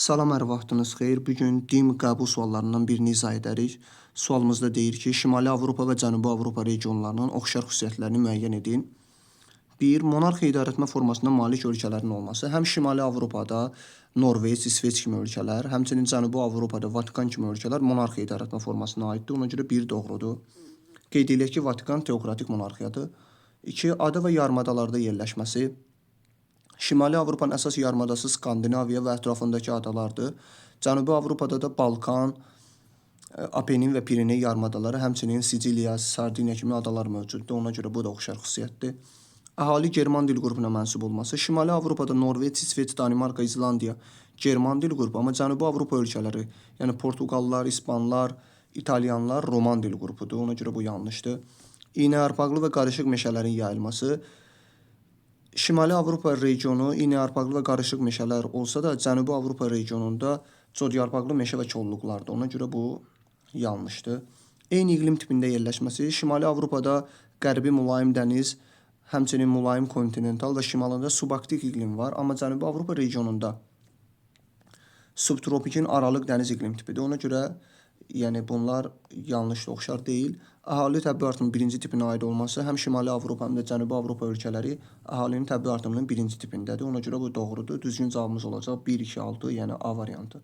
Salam, hər vaxtınız xeyir. Bu gün DİM qəbul suallarından birini izah edərik. Sualımızda deyir ki, Şimali Avropa və Cənubi Avropa regionlarının oxşar xüsusiyyətlərini müəyyən edin. 1. Monarxiya idarəetmə formasına malik ölkələrin olması. Həm Şimali Avropada Norveç, İsveç kimi ölkələr, həmçinin Cənubi Avropada Vatikan kimi ölkələr monarxiya idarəetmə formasına aiddir. Ona görə 1 doğrudur. Qeyd edək ki, Vatikan teokratik monarxiyadır. 2. Ada və yarımadalarda yerləşməsi. Şimali Avropanın əsas yarımadası Skandinaviya və ətrafındakı adalardır. Cənubi Avropada da Balkan, Apenin və Pireney yarımadaları, həmçinin Siciliya, Sardiniya kimi adalar mövcuddur. Ona görə bu da oxşar xüsusiyyətdir. Əhali German dil qrupuna mənsub olması. Şimali Avropada Norveç, İsveç, Danimarka, İzlandiya German dil qrupu, amma Cənubi Avropa ölkələri, yəni Portuqallar, İspanlar, İtalyanlar Roman dil qrupudur. Ona görə bu yanlışdır. İynəyarpaqlı və qarışıq meşələrin yayılması. Şimali Avropa regionu iynəyarpaqlı və qarışıq meşələr olsa da, Cənubi Avropa regionunda codyarpaqlı meşə və kolluqlardır. Ona görə bu yanlışdır. Eyni iqlim tipində yerləşməsi. Şimali Avropada qərbi mülayim dəniz, həmçinin mülayim kontinental və şimalında subarktik iqlim var. Amma Cənubi Avropa regionunda subtropikin aralıq dəniz iqlim tipidir. Ona görə yəni bunlar yanlışdır, oxşar deyil. Əhali təbii artımının birinci tipinə aid olması həm Şimali Avropa, həm də Cənubi Avropa ölkələri əhalinin təbii artımının birinci tipindədir. Ona görə bu doğrudur. Düzgün cavabımız olacaq 1, 2, 6, yəni A variantı.